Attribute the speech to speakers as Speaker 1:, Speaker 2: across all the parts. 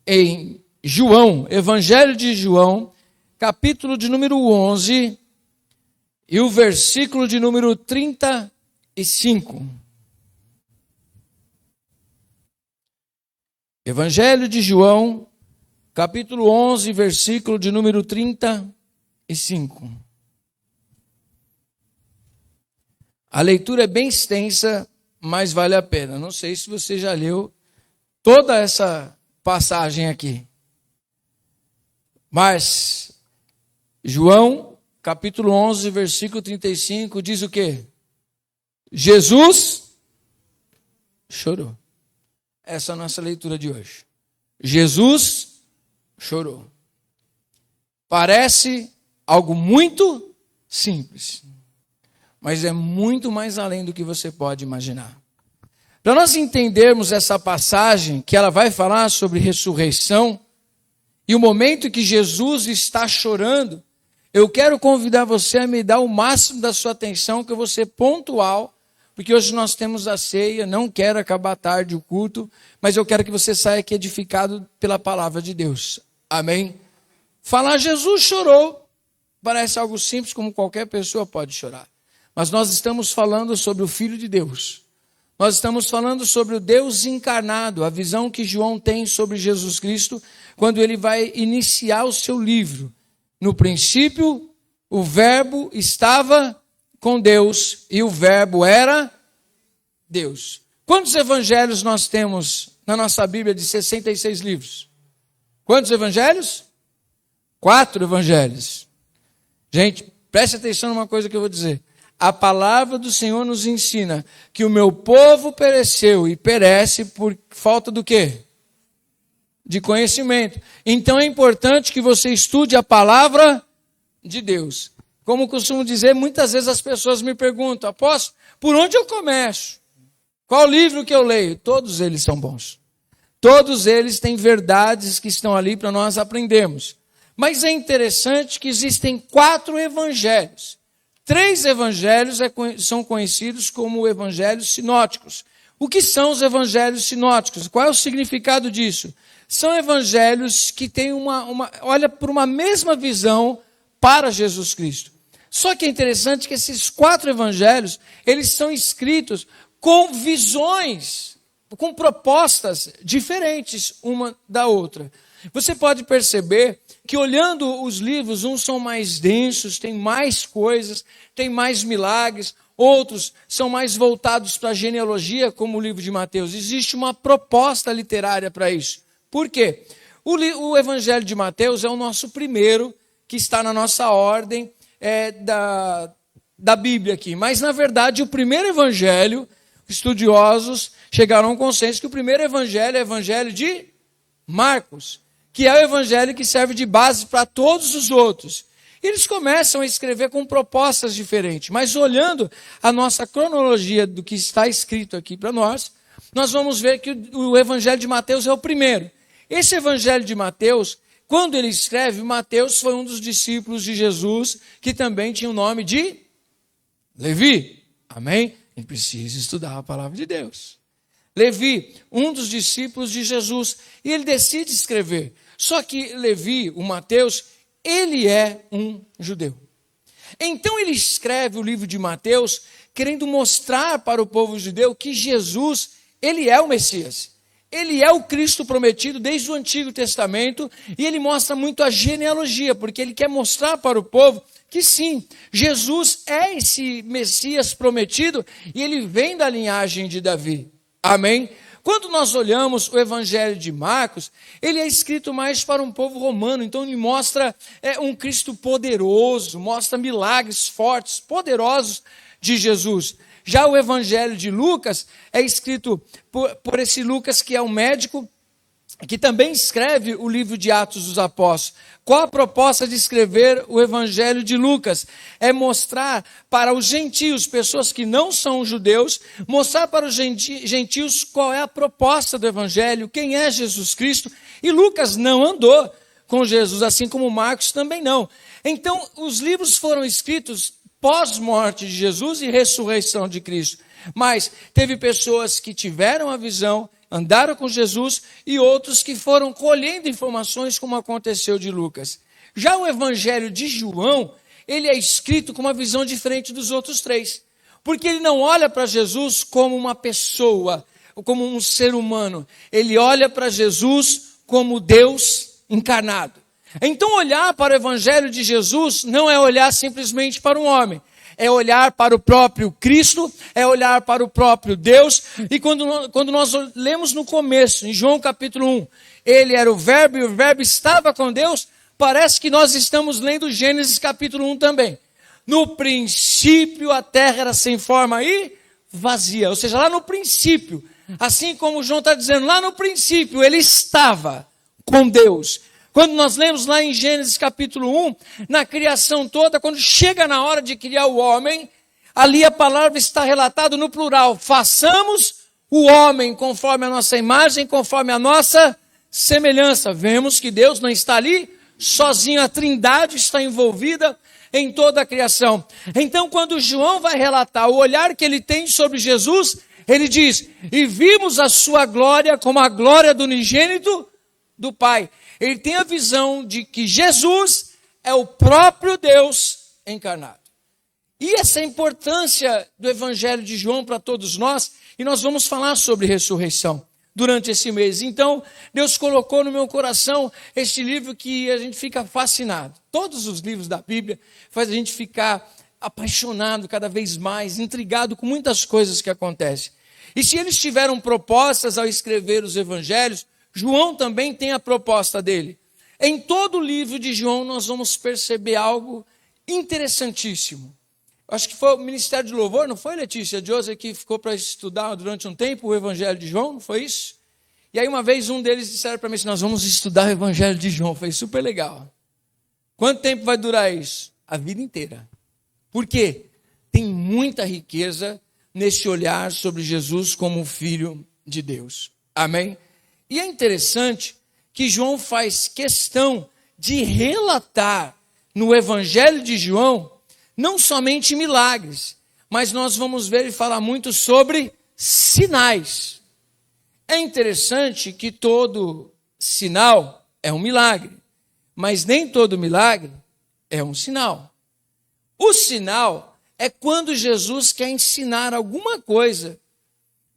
Speaker 1: em João, Evangelho de João, capítulo de número 11, e o versículo de número 35. Evangelho de João, capítulo 11, versículo de número 35. A leitura é bem extensa, mas vale a pena. Não sei se você já leu toda essa passagem aqui. Mas João, capítulo 11, versículo 35, diz o quê? Jesus chorou. Essa é a nossa leitura de hoje. Jesus chorou. Parece algo muito simples, mas é muito mais além do que você pode imaginar. Para nós entendermos essa passagem, que ela vai falar sobre ressurreição, e o momento que Jesus está chorando, eu quero convidar você a me dar o máximo da sua atenção, que eu vou ser pontual, porque hoje nós temos a ceia, não quero acabar tarde o culto, mas eu quero que você saia aqui edificado pela palavra de Deus. Amém? Falar Jesus chorou, parece algo simples, como qualquer pessoa pode chorar. Mas nós estamos falando sobre o Filho de Deus. Nós estamos falando sobre o Deus encarnado, a visão que João tem sobre Jesus Cristo, quando ele vai iniciar o seu livro. No princípio, o verbo estava com Deus e o verbo era Deus. Quantos evangelhos nós temos na nossa Bíblia de 66 livros? Quantos evangelhos? 4 evangelhos. Gente, preste atenção numa coisa que eu vou dizer. A palavra do Senhor nos ensina que o meu povo pereceu e perece por falta do quê? De conhecimento. Então é importante que você estude a palavra de Deus. Como costumo dizer, muitas vezes as pessoas me perguntam, apóstolo, por onde eu começo? Qual livro que eu leio? Todos eles são bons. Todos eles têm verdades que estão ali para nós aprendermos. Mas é interessante que existem 4 evangelhos. 3 evangelhos são conhecidos como evangelhos sinóticos. O que são os evangelhos sinóticos? Qual é o significado disso? São evangelhos que têm olha por uma mesma visão para Jesus Cristo. Só que é interessante que esses 4 evangelhos, eles são escritos com visões, com propostas diferentes uma da outra. Você pode perceber que olhando os livros, uns são mais densos, tem mais coisas, tem mais milagres, outros são mais voltados para a genealogia, como o livro de Mateus. Existe uma proposta literária para isso. Por quê? O Evangelho de Mateus é o nosso primeiro, que está na nossa ordem da Bíblia aqui. Mas, na verdade, o primeiro evangelho, estudiosos chegaram a um consenso que o primeiro evangelho é o Evangelho de Marcos, que é o evangelho que serve de base para todos os outros. Eles começam a escrever com propostas diferentes, mas olhando a nossa cronologia do que está escrito aqui para nós vamos ver que o evangelho de Mateus é o primeiro. Esse evangelho de Mateus, quando ele escreve, Mateus foi um dos discípulos de Jesus, que também tinha o nome de Levi. Amém? A gente precisa estudar a palavra de Deus. Levi, um dos discípulos de Jesus, e ele decide escrever. Só que Levi, o Mateus, ele é um judeu. Então ele escreve o livro de Mateus, querendo mostrar para o povo judeu que Jesus, ele é o Messias. Ele é o Cristo prometido desde o Antigo Testamento, e ele mostra muito a genealogia, porque ele quer mostrar para o povo que sim, Jesus é esse Messias prometido, e ele vem da linhagem de Davi. Amém? Quando nós olhamos o Evangelho de Marcos, ele é escrito mais para um povo romano, então ele mostra um Cristo poderoso, mostra milagres fortes, poderosos de Jesus. Já o Evangelho de Lucas é escrito por esse Lucas, que é um médico, que também escreve o livro de Atos dos Apóstolos. Qual a proposta de escrever o Evangelho de Lucas? É mostrar para os gentios, pessoas que não são judeus, mostrar para os gentios qual é a proposta do Evangelho, quem é Jesus Cristo. E Lucas não andou com Jesus, assim como Marcos também não. Então, os livros foram escritos pós-morte de Jesus e ressurreição de Cristo. Mas teve pessoas que tiveram a visão andaram com Jesus, e outros que foram colhendo informações, como aconteceu de Lucas. Já o evangelho de João, ele é escrito com uma visão diferente dos outros três. Porque ele não olha para Jesus como uma pessoa, como um ser humano. Ele olha para Jesus como Deus encarnado. Então olhar para o evangelho de Jesus não é olhar simplesmente para um homem. É olhar para o próprio Cristo, é olhar para o próprio Deus. E quando nós lemos no começo, em João capítulo 1, ele era o verbo e o verbo estava com Deus, parece que nós estamos lendo Gênesis capítulo 1 também. No princípio a terra era sem forma e vazia. Ou seja, lá no princípio, assim como João está dizendo, lá no princípio ele estava com Deus. Quando nós lemos lá em Gênesis capítulo 1, na criação toda, quando chega na hora de criar o homem, ali a palavra está relatada no plural. Façamos o homem conforme a nossa imagem, conforme a nossa semelhança. Vemos que Deus não está ali sozinho, a Trindade está envolvida em toda a criação. Então, quando João vai relatar o olhar que ele tem sobre Jesus, ele diz, e vimos a sua glória como a glória do unigênito do Pai. Ele tem a visão de que Jesus é o próprio Deus encarnado. E essa é a importância do Evangelho de João para todos nós, e nós vamos falar sobre ressurreição durante esse mês. Então, Deus colocou no meu coração este livro que a gente fica fascinado. Todos os livros da Bíblia faz a gente ficar apaixonado cada vez mais, intrigado com muitas coisas que acontecem. E se eles tiveram propostas ao escrever os evangelhos, João também tem a proposta dele. Em todo o livro de João nós vamos perceber algo interessantíssimo. Acho que foi o Ministério de Louvor, não foi, Letícia Joseph, que ficou para estudar durante um tempo o Evangelho de João, não foi isso? E aí uma vez um deles disseram para mim assim, nós vamos estudar o Evangelho de João. Foi super legal. Quanto tempo vai durar isso? A vida inteira. Por quê? Tem muita riqueza nesse olhar sobre Jesus como o Filho de Deus. Amém? E é interessante que João faz questão de relatar no Evangelho de João não somente milagres, mas nós vamos ver ele falar muito sobre sinais. É interessante que todo sinal é um milagre, mas nem todo milagre é um sinal. O sinal é quando Jesus quer ensinar alguma coisa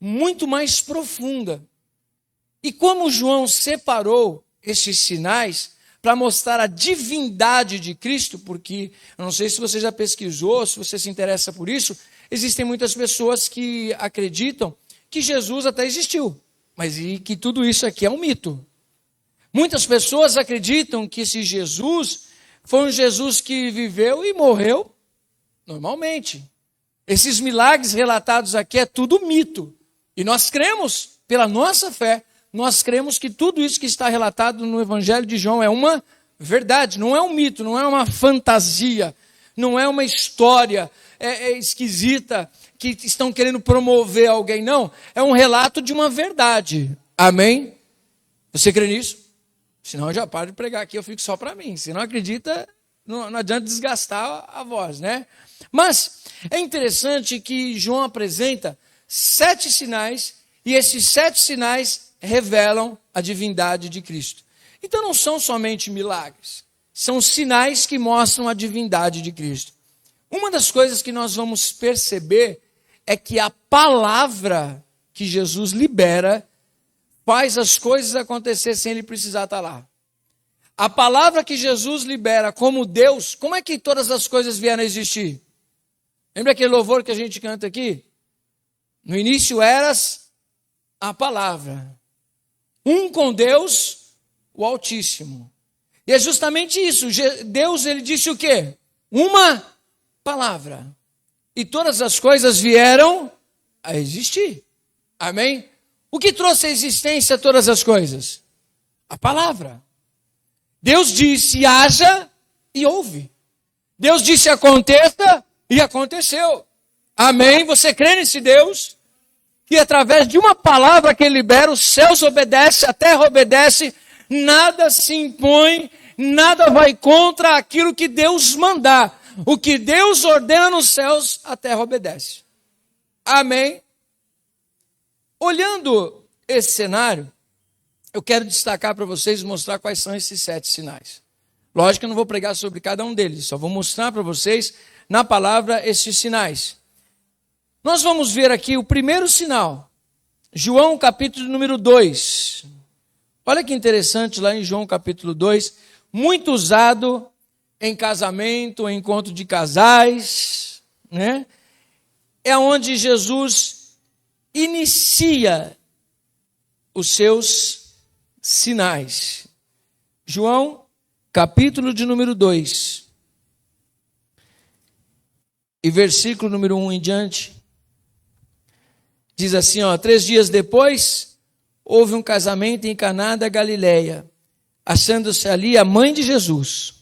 Speaker 1: muito mais profunda. E como João separou esses sinais para mostrar a divindade de Cristo, porque, eu não sei se você já pesquisou, se você se interessa por isso, existem muitas pessoas que acreditam que Jesus até existiu, mas e que tudo isso aqui é um mito. Muitas pessoas acreditam que esse Jesus foi um Jesus que viveu e morreu normalmente. Esses milagres relatados aqui é tudo mito. E nós cremos, pela nossa fé, nós cremos que tudo isso que está relatado no Evangelho de João é uma verdade, não é um mito, não é uma fantasia, não é uma história esquisita que estão querendo promover alguém, não. É um relato de uma verdade. Amém? Você crê nisso? Senão eu já paro de pregar aqui, eu fico só para mim. Se não acredita, não adianta desgastar a voz, né? Mas é interessante que João apresenta 7 sinais, e esses 7 sinais revelam a divindade de Cristo. Então não são somente milagres, são sinais que mostram a divindade de Cristo. Uma das coisas que nós vamos perceber é que a palavra que Jesus libera faz as coisas acontecer sem ele precisar estar lá. A palavra que Jesus libera como Deus, como é que todas as coisas vieram a existir? Lembra aquele louvor que a gente canta aqui? No início eras a palavra. Um com Deus, o Altíssimo. E é justamente isso. Deus, ele disse o quê? Uma palavra. E todas as coisas vieram a existir. Amém? O que trouxe à existência a todas as coisas? A palavra. Deus disse haja e houve. Deus disse aconteça e aconteceu. Amém? Você crê nesse Deus? Que através de uma palavra que ele libera, os céus obedecem, a terra obedece, nada se impõe, nada vai contra aquilo que Deus mandar. O que Deus ordena nos céus, a terra obedece. Amém? Olhando esse cenário, eu quero destacar para vocês e mostrar quais são esses 7 sinais. Lógico que eu não vou pregar sobre cada um deles, só vou mostrar para vocês na palavra esses sinais. Nós vamos ver aqui o primeiro sinal, João capítulo número 2. Olha que interessante lá em João capítulo 2, muito usado em casamento, em encontro de casais, né? É onde Jesus inicia os seus sinais. João, capítulo de número 2. E versículo número 1 em diante. Diz assim, 3 dias depois, houve um casamento em Caná da Galileia, achando-se ali a mãe de Jesus.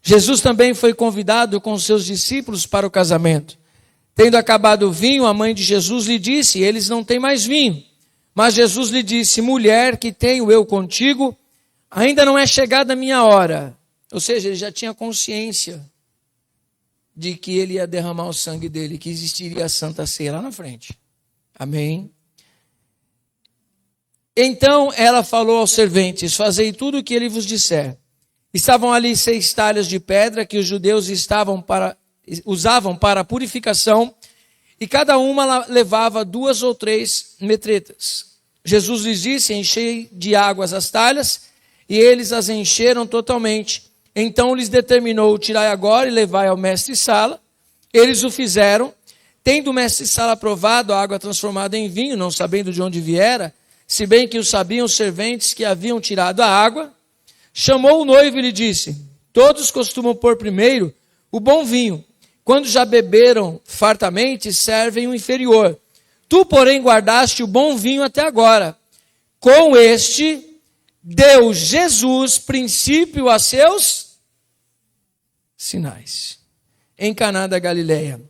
Speaker 1: Jesus também foi convidado com seus discípulos para o casamento. Tendo acabado o vinho, a mãe de Jesus lhe disse, eles não têm mais vinho. Mas Jesus lhe disse, mulher, que tenho eu contigo, ainda não é chegada a minha hora. Ou seja, ele já tinha consciência de que ele ia derramar o sangue dele, que existiria a Santa Ceia lá na frente. Amém? Então ela falou aos serventes, fazei tudo o que ele vos disser. Estavam ali 6 talhas de pedra que os judeus usavam para a purificação, e cada uma levava 2 ou 3 metretas. Jesus lhes disse, enchei de águas as talhas, e eles as encheram totalmente. Então lhes determinou, tirai agora e levai ao mestre-sala. Eles o fizeram. Tendo o mestre-sala provado a água transformada em vinho, não sabendo de onde viera, se bem que o sabiam os serventes que haviam tirado a água, chamou o noivo e lhe disse, todos costumam pôr primeiro o bom vinho. Quando já beberam fartamente, servem o inferior. Tu, porém, guardaste o bom vinho até agora. Com este, deu Jesus princípio a seus sinais. Em Caná da Galileia,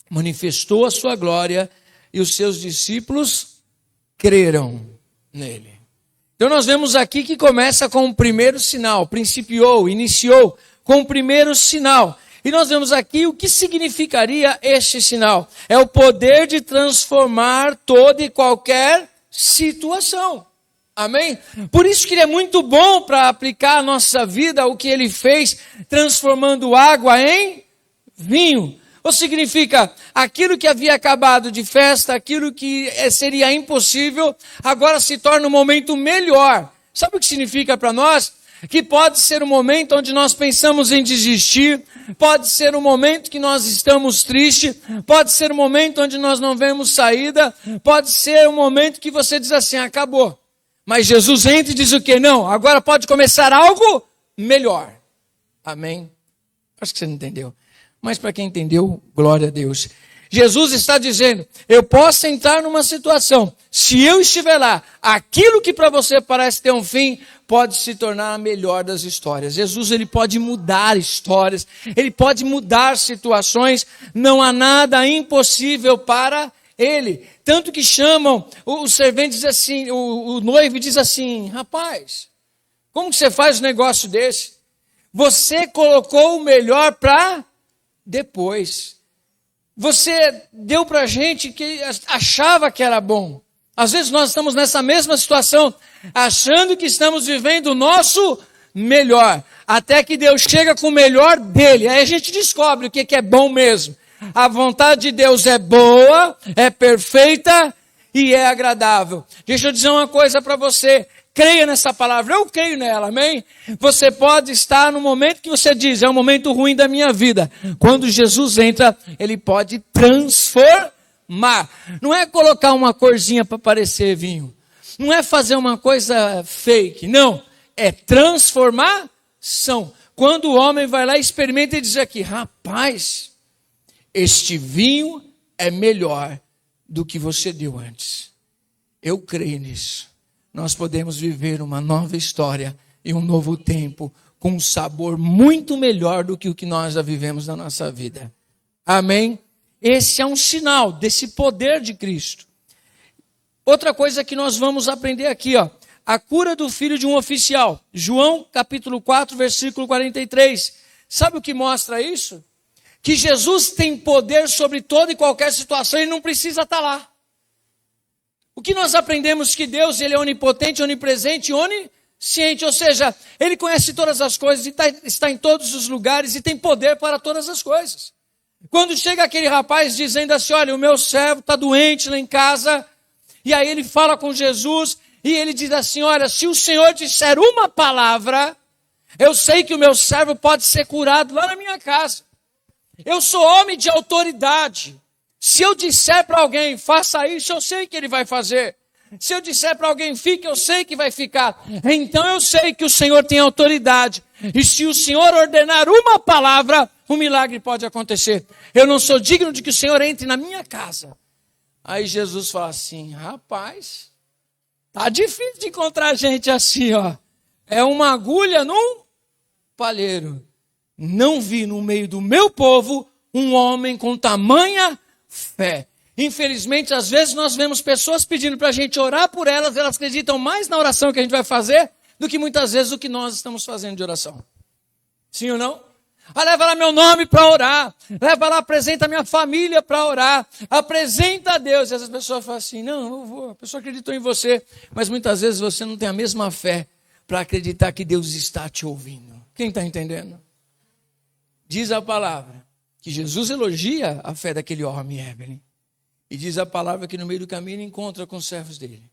Speaker 1: manifestou a sua glória e os seus discípulos creram nele. Então nós vemos aqui que começa com o primeiro sinal, iniciou com o primeiro sinal. E nós vemos aqui o que significaria este sinal. É o poder de transformar toda e qualquer situação. Amém? Por isso que ele é muito bom para aplicar à nossa vida o que ele fez, transformando água em vinho. Ou significa, aquilo que havia acabado de festa, aquilo que seria impossível, agora se torna um momento melhor. Sabe o que significa para nós? Que pode ser um momento onde nós pensamos em desistir, pode ser um momento que nós estamos tristes, pode ser um momento onde nós não vemos saída, pode ser um momento que você diz assim, acabou. Mas Jesus entra e diz o quê? Não, agora pode começar algo melhor. Amém? Acho que você não entendeu. Mas para quem entendeu, glória a Deus. Jesus está dizendo, eu posso entrar numa situação, se eu estiver lá, aquilo que para você parece ter um fim, pode se tornar a melhor das histórias. Jesus, ele pode mudar histórias, ele pode mudar situações, não há nada impossível para ele. Tanto que chamam, o servente diz assim, o noivo diz assim, rapaz, como que você faz um negócio desse? Você colocou o melhor para depois. Você deu para a gente que achava que era bom. Às vezes nós estamos nessa mesma situação, achando que estamos vivendo o nosso melhor. Até que Deus chega com o melhor dele. Aí a gente descobre o que é bom mesmo. A vontade de Deus é boa, é perfeita e é agradável. Deixa eu dizer uma coisa para você. Creia nessa palavra, eu creio nela, amém? Você pode estar no momento que você diz, é um momento ruim da minha vida. Quando Jesus entra, ele pode transformar. Não é colocar uma corzinha para parecer vinho. Não é fazer uma coisa fake, não. É transformação. Quando o homem vai lá e experimenta e diz aqui, rapaz, este vinho é melhor do que você deu antes. Eu creio nisso. Nós podemos viver uma nova história e um novo tempo com um sabor muito melhor do que o que nós já vivemos na nossa vida. Amém? Esse é um sinal desse poder de Cristo. Outra coisa que nós vamos aprender aqui, a cura do filho de um oficial. João capítulo 4, versículo 43. Sabe o que mostra isso? Que Jesus tem poder sobre toda e qualquer situação e não precisa estar lá. O que nós aprendemos que Deus, ele é onipotente, onipresente e onisciente, ou seja, ele conhece todas as coisas e está em todos os lugares e tem poder para todas as coisas. Quando chega aquele rapaz dizendo assim, olha, o meu servo está doente lá em casa, e aí ele fala com Jesus e ele diz assim, olha, se o Senhor disser uma palavra, eu sei que o meu servo pode ser curado lá na minha casa. Eu sou homem de autoridade. Se eu disser para alguém, faça isso, eu sei que ele vai fazer. Se eu disser para alguém, fique, eu sei que vai ficar. Então eu sei que o Senhor tem autoridade. E se o Senhor ordenar uma palavra, um milagre pode acontecer. Eu não sou digno de que o Senhor entre na minha casa. Aí Jesus fala assim, rapaz, tá difícil de encontrar gente assim, ó. É uma agulha num palheiro. Não vi no meio do meu povo um homem com tamanha fé. Infelizmente, às vezes nós vemos pessoas pedindo para a gente orar por elas, elas acreditam mais na oração que a gente vai fazer do que muitas vezes o que nós estamos fazendo de oração. Sim ou não? Ah, leva lá meu nome para orar, leva lá, apresenta minha família para orar, apresenta a Deus. E essas pessoas falam assim, não, eu vou, a pessoa acreditou em você, mas muitas vezes você não tem a mesma fé para acreditar que Deus está te ouvindo. Quem está entendendo? Diz a palavra que Jesus elogia a fé daquele homem, Evelyn. E diz a palavra que no meio do caminho ele encontra com os servos dele.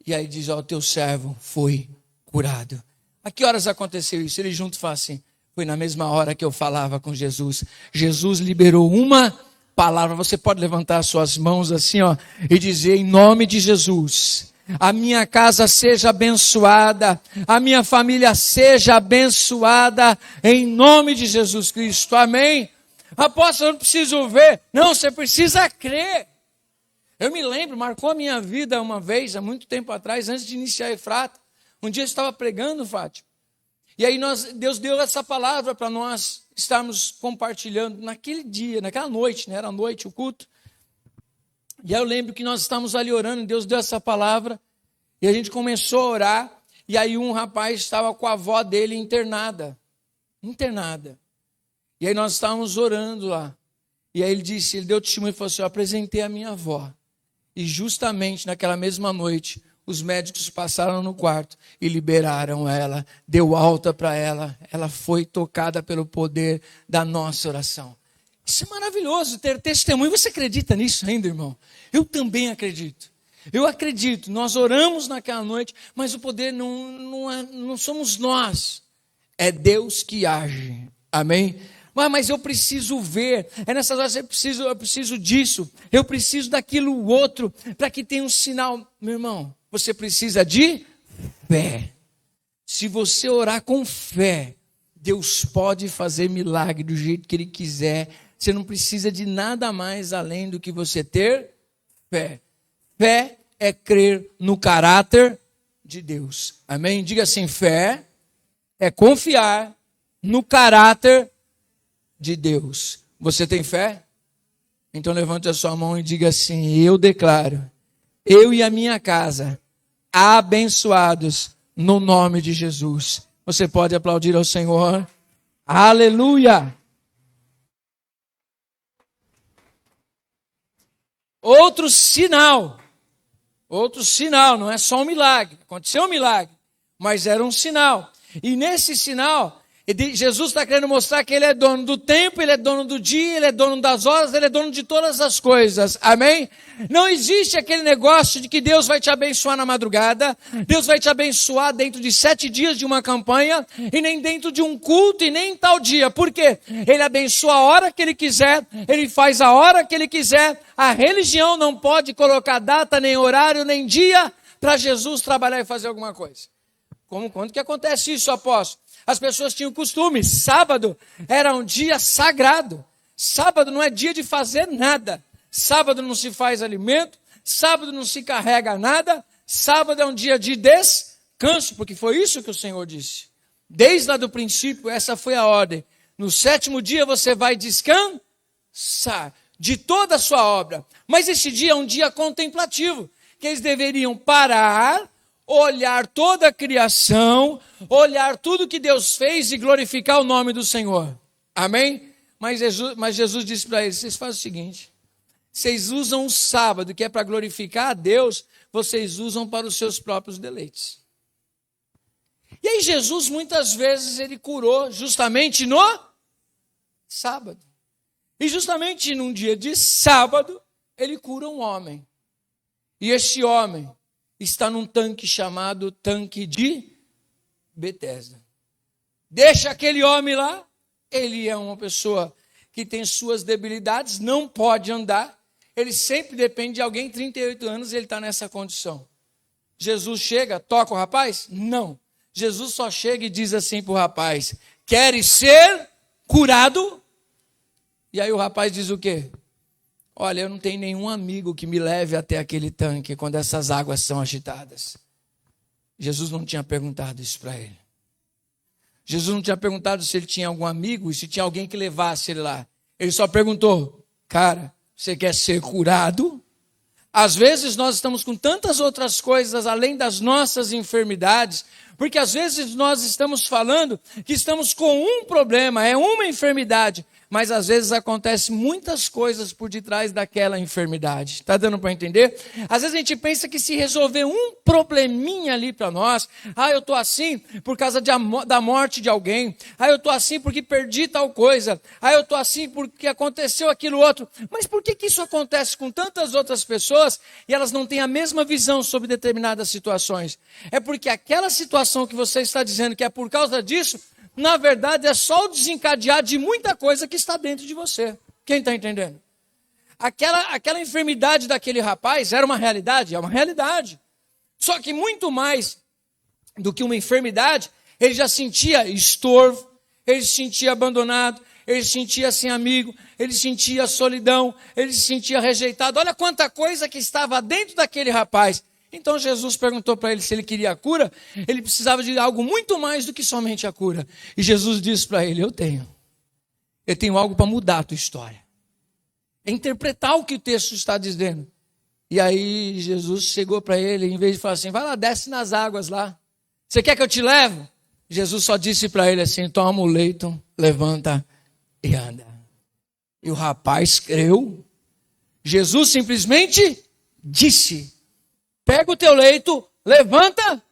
Speaker 1: E aí diz, ó, teu servo foi curado. A que horas aconteceu isso? Ele junto fala assim, foi na mesma hora que eu falava com Jesus. Jesus liberou uma palavra. Você pode levantar suas mãos assim, ó, e dizer em nome de Jesus, a minha casa seja abençoada, a minha família seja abençoada, em nome de Jesus Cristo. Amém? Apóstolo, eu não preciso ver. Não, você precisa crer. Eu me lembro, marcou a minha vida uma vez, há muito tempo atrás, antes de iniciar a Efrata. Um dia eu estava pregando, Fátima. E aí Deus deu essa palavra para nós estarmos compartilhando naquele dia, naquela noite, né? Era noite o culto. E aí eu lembro que nós estávamos ali orando, Deus deu essa palavra. E a gente começou a orar. E aí um rapaz estava com a avó dele internada. E aí nós estávamos orando lá. E aí ele deu testemunho e falou assim, eu apresentei a minha avó. E justamente naquela mesma noite, os médicos passaram no quarto e liberaram ela, deu alta para ela. Ela foi tocada pelo poder da nossa oração. Isso é maravilhoso, ter testemunho. Você acredita nisso ainda, irmão? Eu também acredito. Eu acredito. Nós oramos naquela noite, mas o poder não somos nós. É Deus que age. Amém? Mas eu preciso ver, nessas horas eu preciso disso, eu preciso daquilo outro, para que tenha um sinal. Meu irmão, você precisa de fé. Se você orar com fé, Deus pode fazer milagre do jeito que Ele quiser. Você não precisa de nada mais além do que você ter fé. Fé é crer no caráter de Deus. Amém? Diga assim, fé é confiar no caráter de Deus. Você tem fé? Então levante a sua mão e diga assim, eu declaro, eu e a minha casa, abençoados no nome de Jesus. Você pode aplaudir ao Senhor? Aleluia! Outro sinal, não é só um milagre, aconteceu um milagre, mas era um sinal. E nesse sinal, Jesus está querendo mostrar que Ele é dono do tempo, Ele é dono do dia, Ele é dono das horas, Ele é dono de todas as coisas. Amém? Não existe aquele negócio de que Deus vai te abençoar na madrugada, Deus vai te abençoar dentro de 7 dias de uma campanha, e nem dentro de um culto, e nem em tal dia. Por quê? Ele abençoa a hora que Ele quiser, Ele faz a hora que Ele quiser. A religião não pode colocar data, nem horário, nem dia, para Jesus trabalhar e fazer alguma coisa. Quando que acontece isso, apóstolo? As pessoas tinham costume, sábado era um dia sagrado. Sábado não é dia de fazer nada. Sábado não se faz alimento, sábado não se carrega nada. Sábado é um dia de descanso, porque foi isso que o Senhor disse. Desde lá do princípio, essa foi a ordem. No 7º dia você vai descansar de toda a sua obra. Mas esse dia é um dia contemplativo, que eles deveriam parar, olhar toda a criação, olhar tudo que Deus fez e glorificar o nome do Senhor. Amém? Mas Jesus disse para eles, vocês fazem o seguinte, Vocês usam o sábado, que é para glorificar a Deus, vocês usam para os seus próprios deleites. E aí Jesus, muitas vezes, ele curou justamente no sábado. E justamente num dia de sábado, ele cura um homem. E esse homem está num tanque chamado tanque de Betesda. Deixa aquele homem lá, ele é uma pessoa que tem suas debilidades, não pode andar, ele sempre depende de alguém, 38 anos, ele está nessa condição. Jesus chega, toca o rapaz? Não. Jesus só chega e diz assim para o rapaz, queres ser curado? E aí o rapaz diz o quê? Olha, eu não tenho nenhum amigo que me leve até aquele tanque quando essas águas são agitadas. Jesus não tinha perguntado isso para ele. Jesus não tinha perguntado se ele tinha algum amigo e se tinha alguém que levasse ele lá. Ele só perguntou, cara, você quer ser curado? Às vezes nós estamos com tantas outras coisas além das nossas enfermidades, porque às vezes nós estamos falando que estamos com um problema, é uma enfermidade, mas às vezes acontecem muitas coisas por detrás daquela enfermidade. Está dando para entender? Às vezes a gente pensa que se resolver um probleminha ali para nós, eu estou assim por causa da morte de alguém, eu estou assim porque perdi tal coisa, eu estou assim porque aconteceu aquilo outro. Mas por que isso acontece com tantas outras pessoas e elas não têm a mesma visão sobre determinadas situações? É porque aquela situação que você está dizendo que é por causa disso, na verdade, é só o desencadear de muita coisa que está dentro de você. Quem está entendendo? Aquela enfermidade daquele rapaz era uma realidade? É uma realidade. Só que muito mais do que uma enfermidade, ele já sentia estorvo, ele se sentia abandonado, ele se sentia sem amigo, ele sentia solidão, ele se sentia rejeitado. Olha quanta coisa que estava dentro daquele rapaz. Então Jesus perguntou para ele se ele queria a cura, ele precisava de algo muito mais do que somente a cura. E Jesus disse para ele, eu tenho algo para mudar a tua história. É interpretar o que o texto está dizendo. E aí Jesus chegou para ele, em vez de falar assim, vai lá, desce nas águas lá. Você quer que eu te leve? Jesus só disse para ele assim, toma o leito, levanta e anda. E o rapaz creu. Jesus simplesmente disse, pega o teu leito, levanta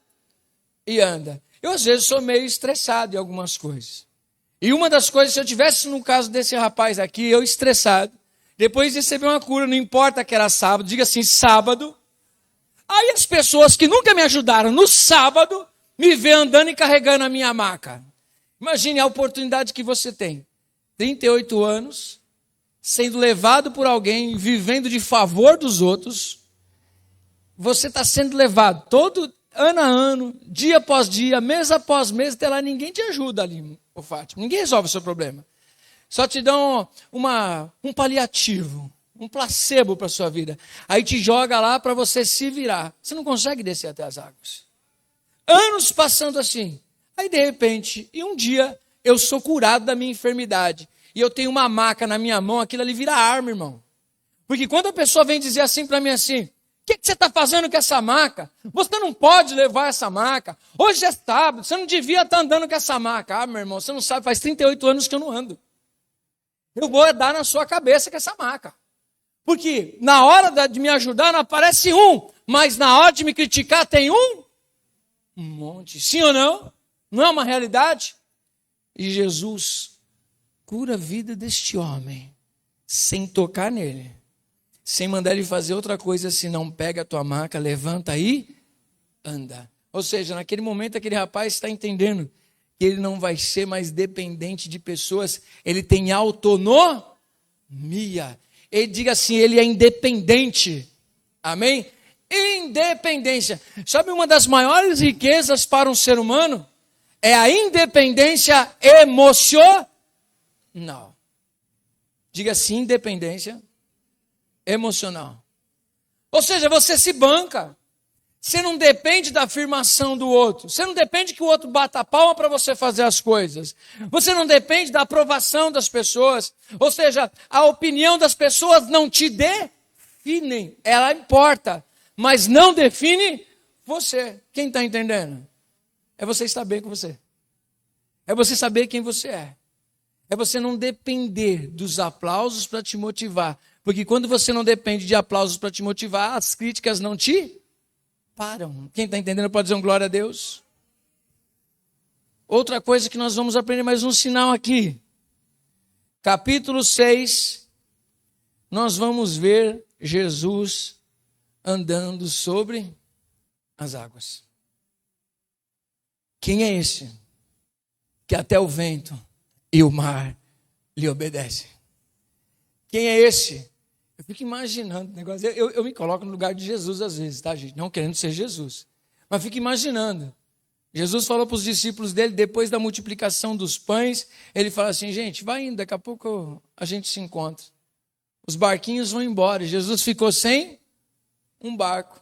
Speaker 1: e anda. Eu às vezes sou meio estressado em algumas coisas. E uma das coisas, se eu tivesse no caso desse rapaz aqui, eu estressado, depois de receber uma cura, não importa que era sábado, diga assim, sábado. Aí as pessoas que nunca me ajudaram no sábado, me vê andando e carregando a minha maca. Imagine a oportunidade que você tem. 38 anos, sendo levado por alguém, vivendo de favor dos outros. Você está sendo levado todo ano a ano, dia após dia, mês após mês, até lá ninguém te ajuda ali, ô Fátima. Ninguém resolve o seu problema. Só te dão um paliativo, um placebo para a sua vida. Aí te joga lá para você se virar. Você não consegue descer até as águas. Anos passando assim. Aí de repente, e um dia, eu sou curado da minha enfermidade. E eu tenho uma maca na minha mão, aquilo ali vira arma, irmão. Porque quando a pessoa vem dizer assim para mim assim, o que você está fazendo com essa maca? Você não pode levar essa maca. Hoje é sábado, você não devia estar andando com essa maca. Meu irmão, você não sabe, faz 38 anos que eu não ando. Eu vou dar na sua cabeça com essa maca. Porque na hora de me ajudar não aparece um, mas na hora de me criticar tem um monte. Sim ou não? Não é uma realidade? E Jesus cura a vida deste homem, sem tocar nele. Sem mandar ele fazer outra coisa, senão pega a tua maca, levanta e anda. Ou seja, naquele momento aquele rapaz está entendendo que ele não vai ser mais dependente de pessoas, ele tem autonomia. Ele diga assim, ele é independente. Amém? Independência. Sabe uma das maiores riquezas para um ser humano? É a independência emocional. Diga assim, independência emocional. Ou seja, você se banca. Você não depende da afirmação do outro. Você não depende que o outro bata a palma para você fazer as coisas. Você não depende da aprovação das pessoas. Ou seja, a opinião das pessoas não te define. Ela importa, mas não define você. Quem está entendendo? É você estar bem com você. É você saber quem você é. É você não depender dos aplausos para te motivar, Porque quando você não depende de aplausos para te motivar, as críticas não te param. Quem está entendendo pode dizer um glória a Deus. Outra coisa que nós vamos aprender, mais um sinal aqui. Capítulo 6, nós vamos ver Jesus andando sobre as águas. Quem é esse que até o vento e o mar lhe obedecem? Quem é esse? Eu fico imaginando o negócio. Eu me coloco no lugar de Jesus às vezes, tá, gente? Não querendo ser Jesus. Mas fico imaginando. Jesus falou para os discípulos dele, depois da multiplicação dos pães, ele fala assim, gente, vai indo, daqui a pouco a gente se encontra. Os barquinhos vão embora. Jesus ficou sem um barco,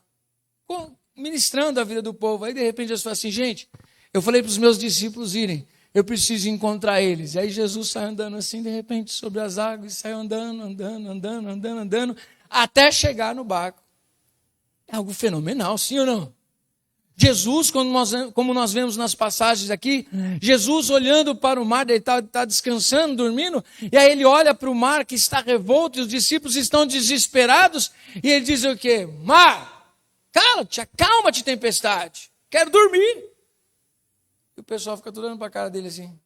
Speaker 1: ministrando a vida do povo. Aí de repente Jesus fala assim, gente, eu falei para os meus discípulos irem, eu preciso encontrar eles. E aí Jesus sai andando assim, de repente, sobre as águas, e sai andando, até chegar no barco. É algo fenomenal, sim ou não? Jesus, como nós vemos nas passagens aqui, Jesus olhando para o mar, ele está descansando, dormindo, e aí ele olha para o mar que está revolto, e os discípulos estão desesperados, e ele diz o quê? Mar, cala-te, acalma-te, tempestade, quero dormir. E o pessoal fica tudo olhando para a cara dele assim,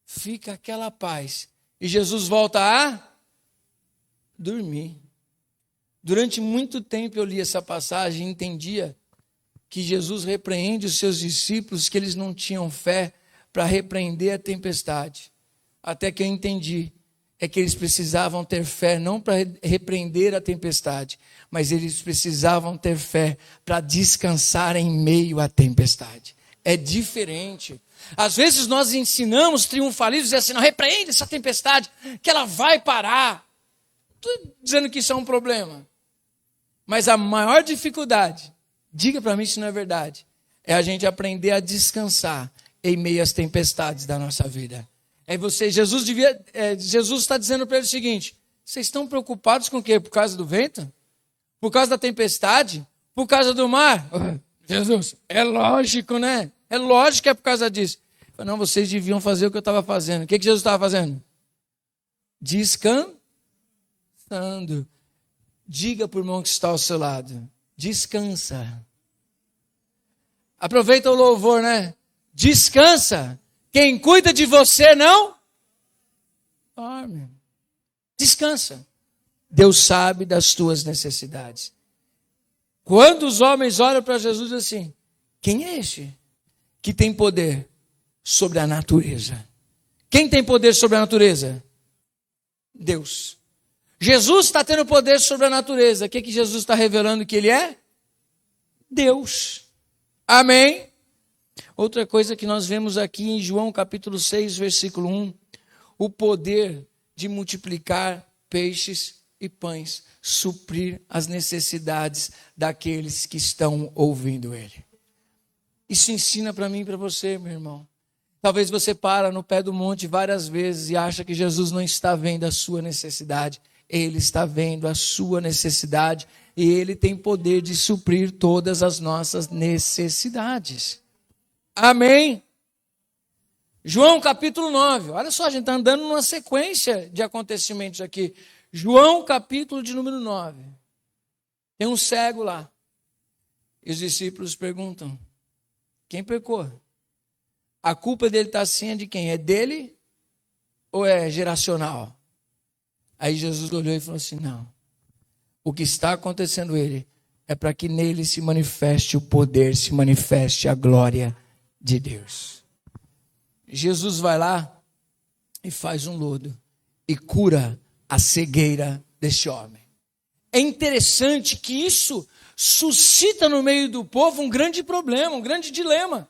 Speaker 1: fica aquela paz, e Jesus volta a dormir. Durante muito tempo eu li essa passagem e entendia que Jesus repreende os seus discípulos, que eles não tinham fé para repreender a tempestade. Até que eu entendi, é que eles precisavam ter fé não para repreender a tempestade, mas eles precisavam ter fé para descansar em meio à tempestade. É diferente. Às vezes nós ensinamos triunfalistas, dizendo assim, não, repreende essa tempestade, que ela vai parar. Estou dizendo que isso é um problema. Mas a maior dificuldade, diga para mim se não é verdade, é a gente aprender a descansar em meio às tempestades da nossa vida. Jesus está dizendo para eles o seguinte, vocês estão preocupados com o quê? Por causa do vento? Por causa da tempestade? Por causa do mar? Jesus, é lógico, né? É lógico que é por causa disso. Não, vocês deviam fazer o que eu estava fazendo. O que Jesus estava fazendo? Descansando. Diga para o irmão que está ao seu lado, descansa. Aproveita o louvor, né? Descansa. Quem cuida de você não dorme. Descansa. Deus sabe das tuas necessidades. Quando os homens olham para Jesus assim, quem é este que tem poder sobre a natureza? Quem tem poder sobre a natureza? Deus. Jesus está tendo poder sobre a natureza. O que Jesus está revelando que ele é? Deus. Amém? Outra coisa que nós vemos aqui em João capítulo 6, versículo 1, o poder de multiplicar peixes e pães, suprir as necessidades daqueles que estão ouvindo ele. Isso ensina para mim e para você, meu irmão. Talvez você para no pé do monte várias vezes e acha que Jesus não está vendo a sua necessidade. Ele está vendo a sua necessidade e Ele tem poder de suprir todas as nossas necessidades. Amém? João capítulo 9. Olha só, a gente está andando numa sequência de acontecimentos aqui. João capítulo de número 9. Tem um cego lá. E os discípulos perguntam, quem pecou? A culpa dele está assim é de quem? É dele ou é geracional? Aí Jesus olhou e falou assim, não, o que está acontecendo ele é para que nele se manifeste o poder, se manifeste a glória de Deus. Jesus vai lá e faz um lodo e cura a cegueira deste homem. É interessante que isso suscita no meio do povo um grande problema, um grande dilema.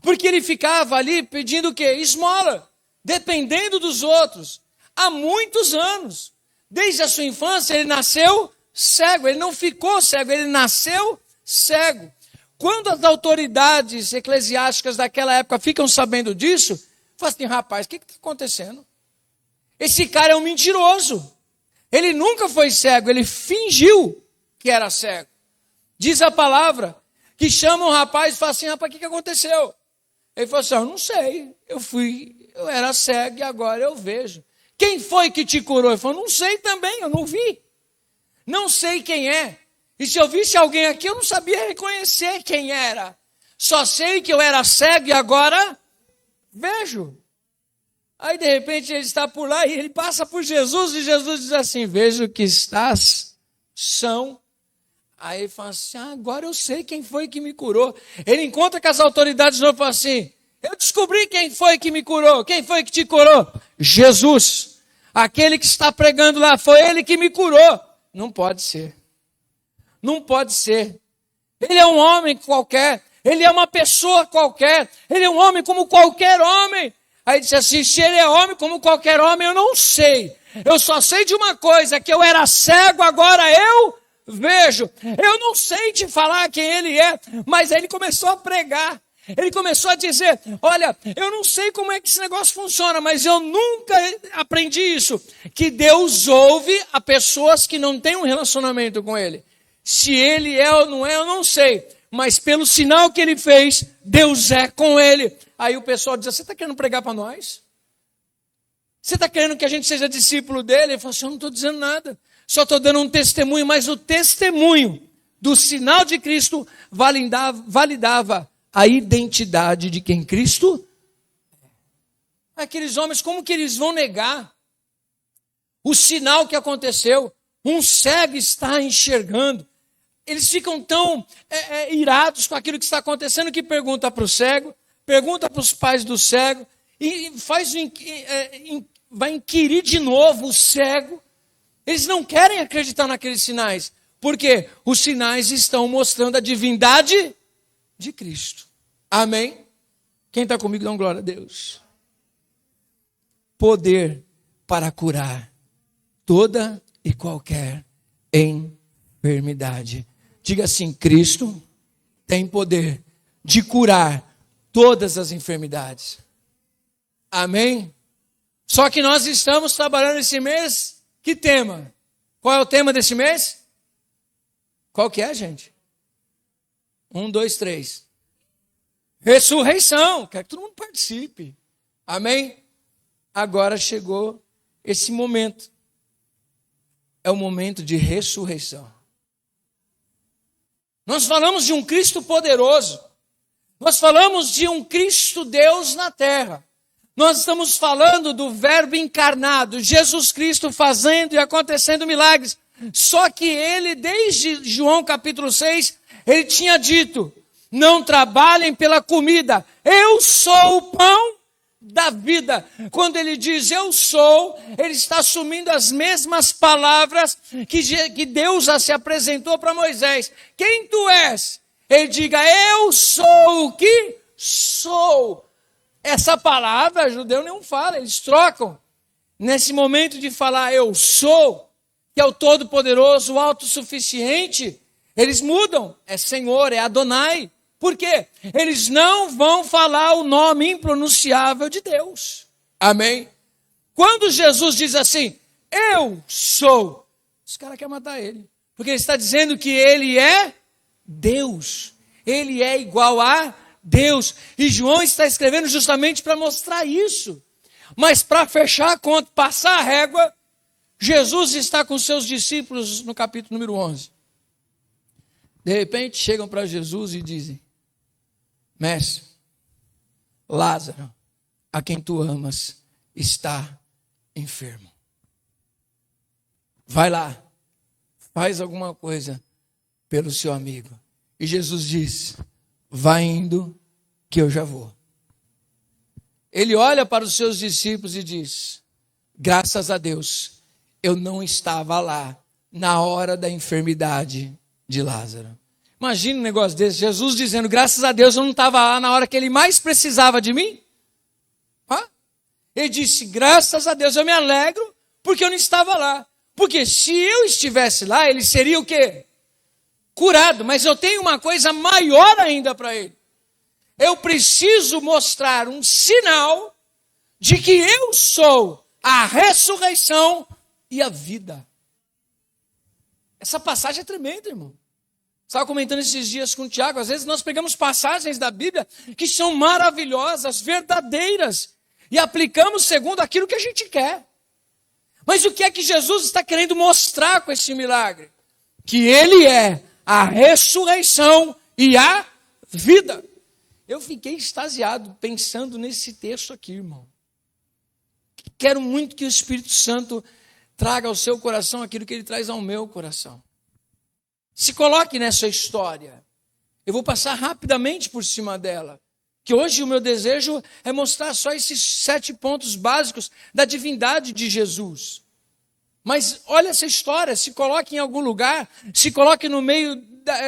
Speaker 1: Porque ele ficava ali pedindo o quê? Esmola, dependendo dos outros. Há muitos anos, desde a sua infância, ele nasceu cego, ele não ficou cego, ele nasceu cego. Quando as autoridades eclesiásticas daquela época ficam sabendo disso, falam assim, rapaz, o que está acontecendo? Esse cara é um mentiroso, ele nunca foi cego, ele fingiu que era cego. Diz a palavra, que chama um rapaz e fala assim, rapaz, o que aconteceu? Ele falou assim, eu não sei, eu era cego e agora eu vejo. quem foi que te curou? Ele falou, não sei também, eu não vi. Não sei quem é. E se eu visse alguém aqui, eu não sabia reconhecer quem era. Só sei que eu era cego e agora vejo. Aí de repente ele está por lá e ele passa por Jesus e Jesus diz assim, vejo que estás são. Aí ele fala assim, agora eu sei quem foi que me curou. Ele encontra com as autoridades de novo e fala assim, eu descobri quem foi que me curou. Quem foi que te curou? Jesus. Aquele que está pregando lá, foi ele que me curou. Não pode ser. Não pode ser. Ele é um homem qualquer. Ele é uma pessoa qualquer. Ele é um homem como qualquer homem. Aí disse assim, se ele é homem como qualquer homem, eu não sei. Eu só sei de uma coisa, que eu era cego, agora eu vejo. Eu não sei te falar quem ele é, mas aí ele começou a pregar. Ele começou a dizer, olha, eu não sei como é que esse negócio funciona, mas eu nunca aprendi isso. Que Deus ouve a pessoas que não têm um relacionamento com ele. Se ele é ou não é, eu não sei. Mas pelo sinal que ele fez, Deus é com ele. Aí o pessoal diz, você está querendo pregar para nós? Você está querendo que a gente seja discípulo dele? Ele falou assim, eu não estou dizendo nada. Só estou dando um testemunho, mas o testemunho do sinal de Cristo validava a identidade de quem Cristo é. Aqueles homens, como que eles vão negar o sinal que aconteceu? Um cego está enxergando. Eles ficam tão irados com aquilo que está acontecendo que pergunta para o cego, pergunta para os pais do cego, e vai inquirir de novo o cego. Eles não querem acreditar naqueles sinais, porque os sinais estão mostrando a divindade de Cristo. Amém? Quem está comigo, dá glória a Deus. Poder para curar toda e qualquer enfermidade. Diga assim, Cristo tem poder de curar todas as enfermidades. Amém? Só que nós estamos trabalhando esse mês, que tema? Qual é o tema desse mês? Qual que é, gente? 1, 2, 3. Ressurreição. Quero que todo mundo participe. Amém? Agora chegou esse momento. É o momento de ressurreição. Nós falamos de um Cristo poderoso. Nós falamos de um Cristo Deus na terra. Nós estamos falando do Verbo encarnado, Jesus Cristo fazendo e acontecendo milagres. Só que ele, desde João capítulo 6, ele tinha dito, não trabalhem pela comida, eu sou o pão da vida. Quando ele diz eu sou, ele está assumindo as mesmas palavras que Deus já se apresentou para Moisés. Quem tu és? Ele diga, eu sou o que sou. Essa palavra, judeu não fala, eles trocam. Nesse momento de falar eu sou, que é o Todo-Poderoso, o Autossuficiente, eles mudam. É Senhor, é Adonai. Por quê? Eles não vão falar o nome impronunciável de Deus. Amém? Quando Jesus diz assim, eu sou, os caras querem matar ele. Porque ele está dizendo que ele é Deus. Ele é igual a Deus. E João está escrevendo justamente para mostrar isso. Mas para fechar a conta, passar a régua, Jesus está com seus discípulos no capítulo número 11. De repente chegam para Jesus e dizem, mestre, Lázaro, a quem tu amas, está enfermo. Vai lá, faz alguma coisa pelo seu amigo. E Jesus diz, vai indo que eu já vou. Ele olha para os seus discípulos e diz, graças a Deus, eu não estava lá na hora da enfermidade de Lázaro. Imagina um negócio desse, Jesus dizendo, graças a Deus eu não estava lá na hora que ele mais precisava de mim. Ele disse, graças a Deus eu me alegro porque eu não estava lá. Porque se eu estivesse lá, ele seria o quê? Curado. Mas eu tenho uma coisa maior ainda para ele. Eu preciso mostrar um sinal de que eu sou a ressurreição e a vida. Essa passagem é tremenda, irmão. Estava comentando esses dias com o Tiago, às vezes nós pegamos passagens da Bíblia que são maravilhosas, verdadeiras, e aplicamos segundo aquilo que a gente quer. Mas o que é que Jesus está querendo mostrar com esse milagre? Que ele é a ressurreição e a vida. Eu fiquei extasiado pensando nesse texto aqui, irmão. Quero muito que o Espírito Santo traga ao seu coração aquilo que ele traz ao meu coração. Se coloque nessa história. Eu vou passar rapidamente por cima dela. Que hoje o meu desejo é mostrar só esses 7 pontos básicos da divindade de Jesus. Mas olha essa história, se coloque em algum lugar, se coloque no meio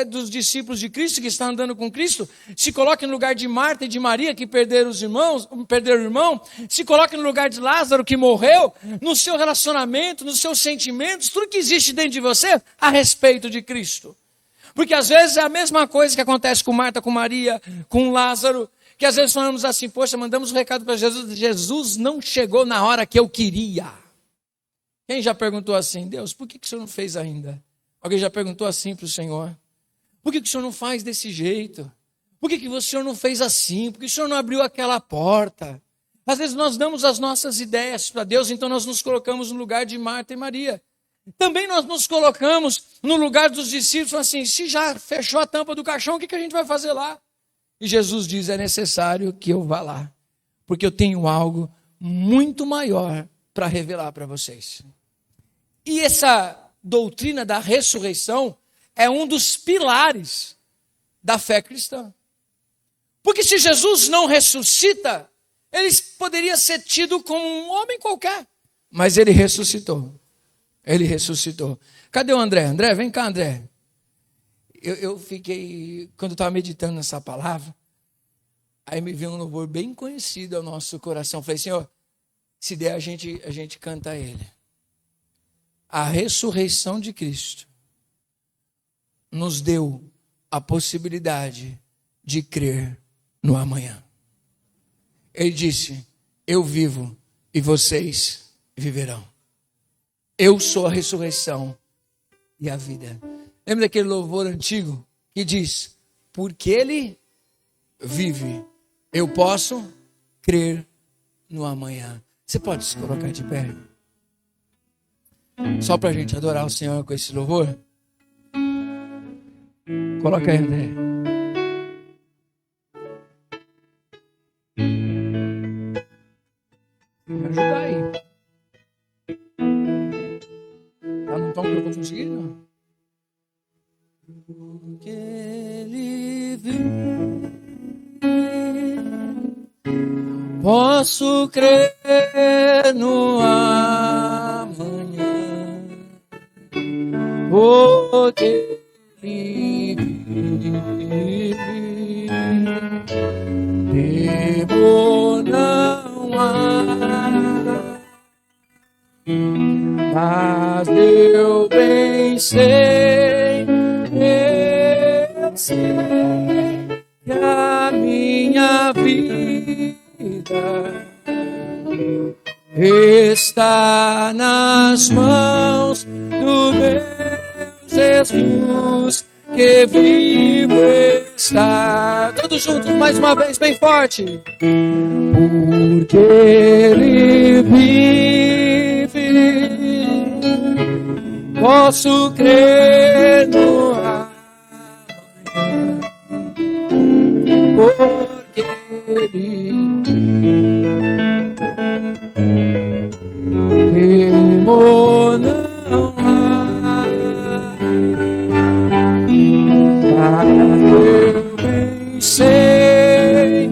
Speaker 1: dos discípulos de Cristo que estão andando com Cristo, se coloque no lugar de Marta e de Maria que perderam o irmão, se coloque no lugar de Lázaro que morreu, no seu relacionamento, nos seus sentimentos, tudo que existe dentro de você a respeito de Cristo. Porque às vezes é a mesma coisa que acontece com Marta, com Maria, com Lázaro, que às vezes falamos assim, poxa, mandamos um recado para Jesus, Jesus não chegou na hora que eu queria. Quem já perguntou assim, Deus, por que o Senhor não fez ainda? Alguém já perguntou assim para o Senhor? Por que o Senhor não faz desse jeito? Por que o Senhor não fez assim? Por que o Senhor não abriu aquela porta? Às vezes nós damos as nossas ideias para Deus, então nós nos colocamos no lugar de Marta e Maria. Também nós nos colocamos no lugar dos discípulos, assim, se já fechou a tampa do caixão, o que a gente vai fazer lá? E Jesus diz, é necessário que eu vá lá, porque eu tenho algo muito maior para revelar para vocês. E essa doutrina da ressurreição é um dos pilares da fé cristã. Porque se Jesus não ressuscita, ele poderia ser tido como um homem qualquer. Mas ele ressuscitou. Ele ressuscitou. Cadê o André? André, vem cá, André. Eu fiquei, quando eu estava meditando nessa palavra, aí me veio um louvor bem conhecido ao nosso coração. Falei, Senhor, se der a gente canta ele. A ressurreição de Cristo nos deu a possibilidade de crer no amanhã. Ele disse, eu vivo e vocês viverão. Eu sou a ressurreição e a vida. Lembra daquele louvor antigo que diz, porque ele vive, eu posso crer no amanhã. Você pode se colocar de pé? Só para a gente adorar o Senhor com esse louvor? Coloca aí, André. Me ajuda aí. Tá num tom que eu vou conseguir, não? Porque ele vive, posso crer no amanhã, porque ele vive, temor não há, mas eu bem sei, eu sei que a minha vida está nas mãos do meu Jesus, que vivo está. Todos juntos, mais uma vez, bem forte. Porque ele vive, posso crer no amanhã, porque ele temor não há, eu bem sei,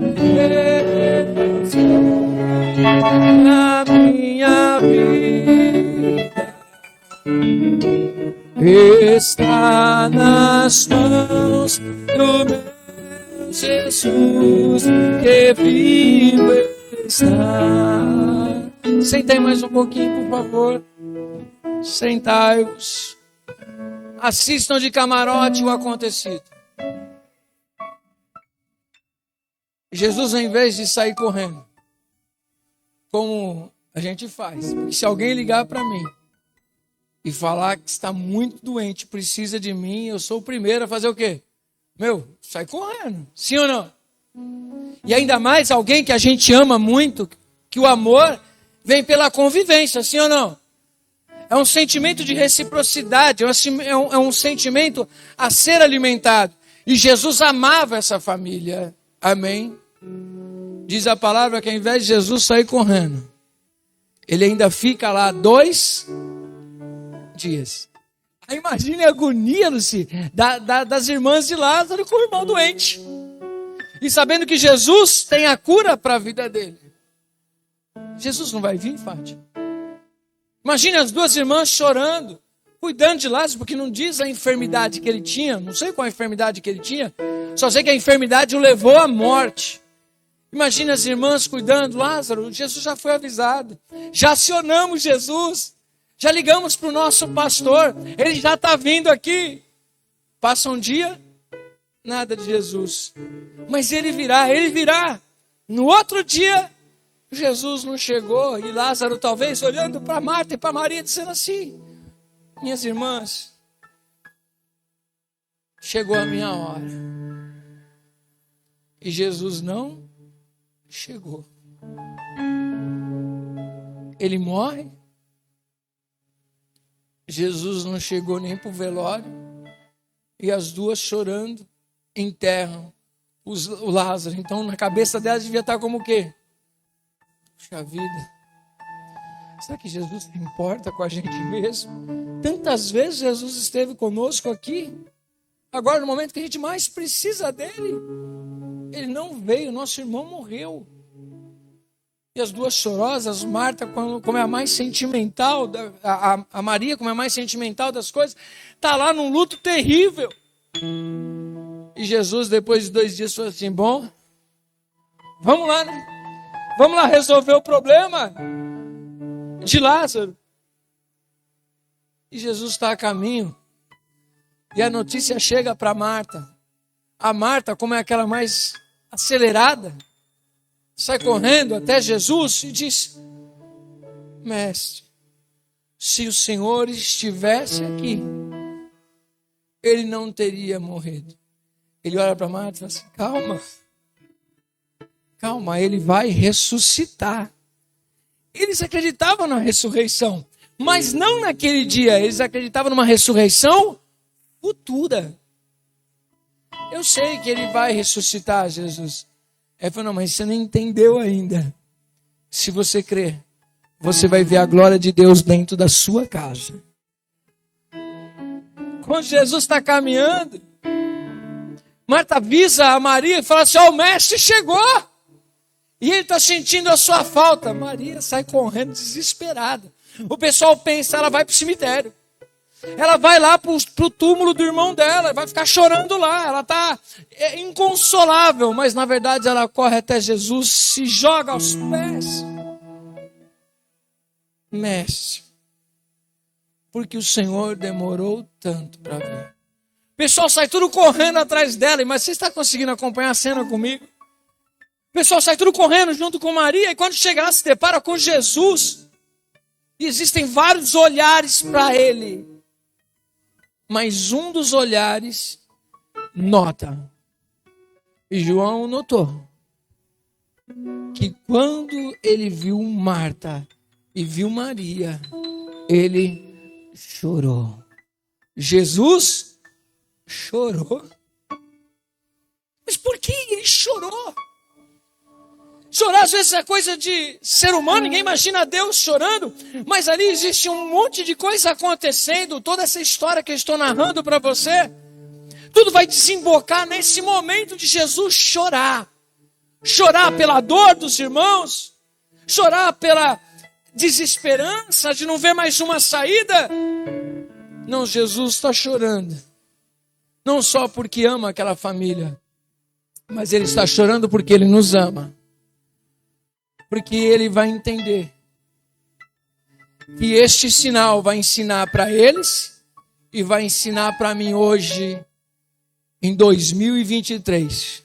Speaker 1: na minha vida está nas mãos do meu Jesus, que vivo está. Sentem mais um pouquinho, por favor. Sentai-vos. Assistam de camarote o acontecido. Jesus, ao invés de sair correndo, como a gente faz, porque se alguém ligar para mim e falar que está muito doente, precisa de mim, eu sou o primeiro a fazer o quê? Sai correndo. Sim ou não? E ainda mais alguém que a gente ama muito, que o amor vem pela convivência, sim ou não? É um sentimento de reciprocidade, é um sentimento a ser alimentado. E Jesus amava essa família. Amém? Diz a palavra que ao invés de Jesus sair correndo, ele ainda fica lá 2 dias. Aí imagine a agonia, Luci, das irmãs de Lázaro com o irmão doente. E sabendo que Jesus tem a cura para a vida dele. Jesus não vai vir, Fátima? Imagine as 2 irmãs chorando, cuidando de Lázaro, porque não diz a enfermidade que ele tinha. Não sei qual a enfermidade que ele tinha. Só sei que a enfermidade o levou à morte. Imagine as irmãs cuidando. Lázaro, Jesus já foi avisado. Já acionamos Jesus. Já ligamos para o nosso pastor. Ele já está vindo aqui. Passa um dia, nada de Jesus. Mas ele virá, ele virá. No outro dia, Jesus não chegou. E Lázaro talvez olhando para Marta e para Maria, dizendo assim: minhas irmãs, chegou a minha hora. E Jesus não chegou. Ele morre. Jesus não chegou nem para o velório. E as 2 chorando enterram o Lázaro. Então na cabeça delas devia estar como o quê? Puxa vida. Será que Jesus se importa com a gente mesmo? Tantas vezes Jesus esteve conosco aqui. Agora no momento que a gente mais precisa dele, ele não veio, nosso irmão morreu. E as 2 chorosas, Marta, como é a mais sentimental, a Maria, como é a mais sentimental das coisas, está lá num luto terrível. E Jesus, depois de 2 dias, falou assim: bom, vamos lá, né? Vamos lá resolver o problema de Lázaro. E Jesus está a caminho. E a notícia chega para Marta. A Marta, como é aquela mais acelerada, sai correndo até Jesus e diz: mestre, se o Senhor estivesse aqui, ele não teria morrido. Ele olha para Marta e fala assim: calma, calma, ele vai ressuscitar. Eles acreditavam na ressurreição, mas não naquele dia. Eles acreditavam numa ressurreição futura. Eu sei que ele vai ressuscitar, Jesus. Ele falou: não, mas você não entendeu ainda. Se você crer, você vai ver a glória de Deus dentro da sua casa. Quando Jesus está caminhando, Marta avisa a Maria e fala assim: ó, o mestre chegou. E ele está sentindo a sua falta. Maria sai correndo desesperada. O pessoal pensa, ela vai para o cemitério. Ela vai lá para o túmulo do irmão dela, vai ficar chorando lá. Ela está inconsolável, mas na verdade ela corre até Jesus, se joga aos pés. Mestre, porque o Senhor demorou tanto para vir. O pessoal sai tudo correndo atrás dela, mas você está conseguindo acompanhar a cena comigo? O pessoal sai tudo correndo junto com Maria, e quando chega lá se depara com Jesus. E existem vários olhares para ele. Mas um dos olhares nota. E João notou que quando ele viu Marta e viu Maria, ele chorou. Jesus chorou. Mas por que ele chorou? Chorar às vezes é coisa de ser humano, ninguém imagina Deus chorando, mas ali existe um monte de coisa acontecendo, toda essa história que eu estou narrando para você, tudo vai desembocar nesse momento de Jesus chorar. Chorar pela dor dos irmãos, chorar pela desesperança de não ver mais uma saída. Não, Jesus está chorando, não só porque ama aquela família, mas ele está chorando porque ele nos ama. Porque ele vai entender que este sinal vai ensinar para eles e vai ensinar para mim hoje, em 2023,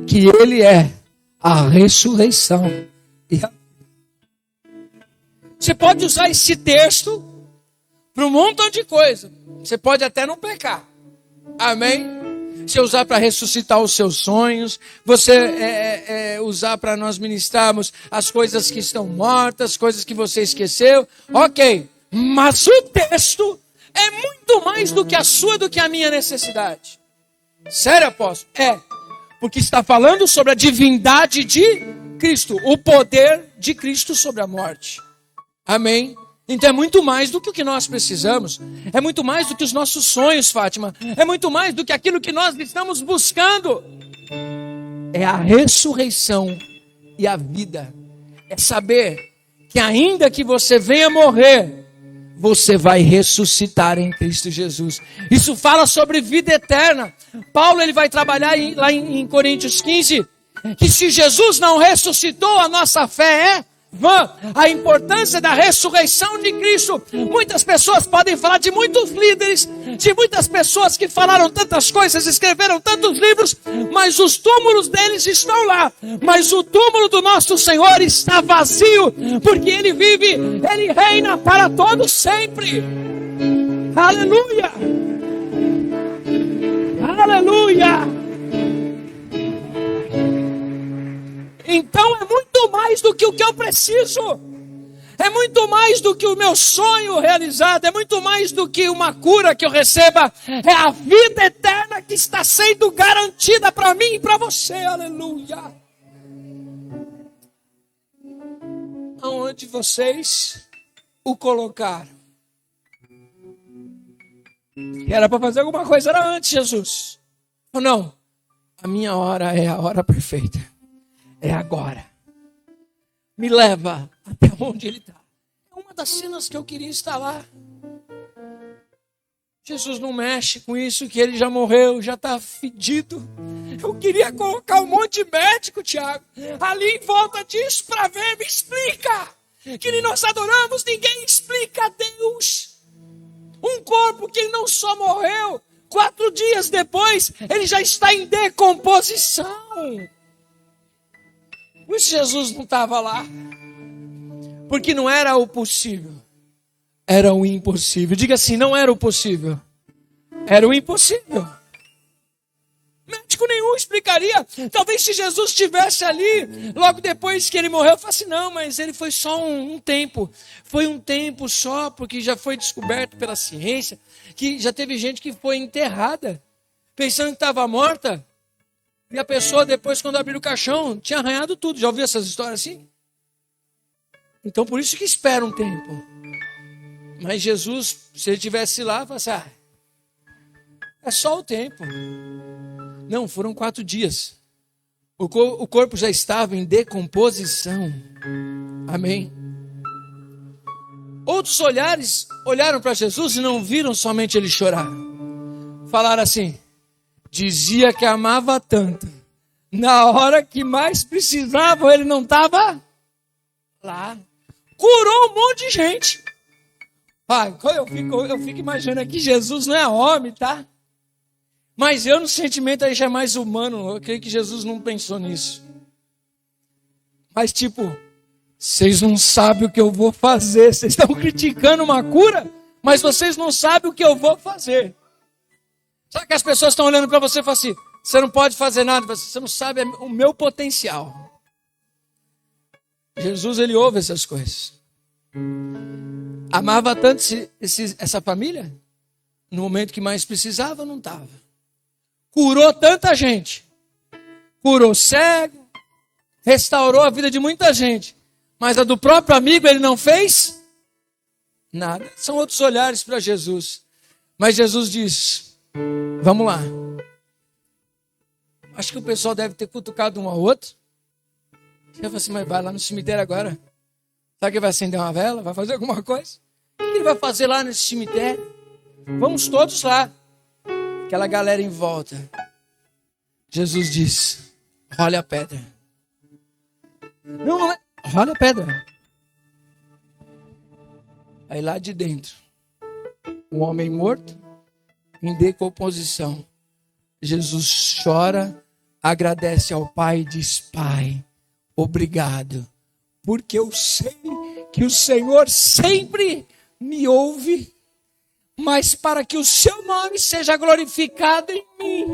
Speaker 1: que ele é a ressurreição. Você pode usar esse texto para um montão de coisa. Você pode até não pecar. Amém? Você usar para ressuscitar os seus sonhos, você usar para nós ministrarmos as coisas que estão mortas, coisas que você esqueceu. Ok, Mas o texto é muito mais do que a sua, do que a minha necessidade. Sério, apóstolo? É. Porque está falando sobre a divindade de Cristo. O poder de Cristo sobre a morte. Amém? Então é muito mais do que o que nós precisamos. É muito mais do que os nossos sonhos, Fátima. É muito mais do que aquilo que nós estamos buscando. É a ressurreição e a vida. É saber que ainda que você venha morrer, você vai ressuscitar em Cristo Jesus. Isso fala sobre vida eterna. Paulo ele vai trabalhar lá em Coríntios 15, que se Jesus não ressuscitou, a nossa fé é vã. A importância da ressurreição de Cristo. Muitas pessoas podem falar de muitos líderes, de muitas pessoas que falaram tantas coisas, escreveram tantos livros, mas os túmulos deles estão lá. Mas o túmulo do nosso Senhor está vazio, porque Ele vive, Ele reina para todos sempre. Aleluia! Aleluia! Então é muito mais do que o que eu preciso. É muito mais do que o meu sonho realizado. É muito mais do que uma cura que eu receba. É a vida eterna que está sendo garantida para mim e para você. Aleluia. Aonde vocês o colocaram? Era para fazer alguma coisa, era antes, Jesus. Ou não? A minha hora é a hora perfeita. É agora. Me leva até onde Ele está. É uma das cenas que eu queria estar lá. Jesus não mexe com isso, que Ele já morreu, já está fedido. Eu queria colocar um monte de médico, Tiago, ali em volta disso para ver, me explica. Que nem nós adoramos, ninguém explica a Deus. Um corpo que Ele não só morreu, 4 dias depois, Ele já está em decomposição. Por isso Jesus não estava lá. Porque não era o possível. Era o impossível. Diga assim, não era o possível. Era o impossível. Médico nenhum explicaria. Talvez se Jesus estivesse ali, logo depois que Ele morreu, eu falasse, não, mas Ele foi só um tempo. Foi um tempo só, porque já foi descoberto pela ciência, que já teve gente que foi enterrada, pensando que estava morta. E a pessoa depois, quando abriu o caixão, tinha arranhado tudo. Já ouviu essas histórias assim? Então, por isso que espera um tempo. Mas Jesus, se Ele estivesse lá, falasse, é só o tempo. Não, foram 4 dias. O corpo já estava em decomposição. Amém? Outros olharam para Jesus e não viram somente Ele chorar. Falaram assim, dizia que amava tanto. Na hora que mais precisava, Ele não estava lá. Curou um monte de gente. Pai, eu fico imaginando aqui, Jesus não é homem, tá? Mas eu no sentimento aí já é mais humano. Eu creio que Jesus não pensou nisso. Mas tipo, vocês não sabem o que eu vou fazer. Vocês estão criticando uma cura, mas vocês não sabem o que eu vou fazer. Sabe que as pessoas estão olhando para você e falam assim, você não pode fazer nada, você não sabe o meu potencial. Jesus, Ele ouve essas coisas. Amava tanto essa família, no momento que mais precisava, não estava. Curou tanta gente. Curou cego, restaurou a vida de muita gente. Mas a do próprio amigo Ele não fez nada. São outros olhares para Jesus. Mas Jesus diz, vamos lá. Acho que o pessoal deve ter cutucado um ao outro. Você fala assim, mas vai lá no cemitério agora. Sabe que vai acender uma vela? Vai fazer alguma coisa? O que ele vai fazer lá nesse cemitério? Vamos todos lá. Aquela galera em volta. Jesus diz, role a pedra. Não é. Role a pedra. Aí lá de dentro, um homem morto, em decomposição. Jesus chora, agradece ao Pai e diz, Pai, obrigado, porque eu sei que o Senhor sempre me ouve, mas para que o seu nome seja glorificado em mim,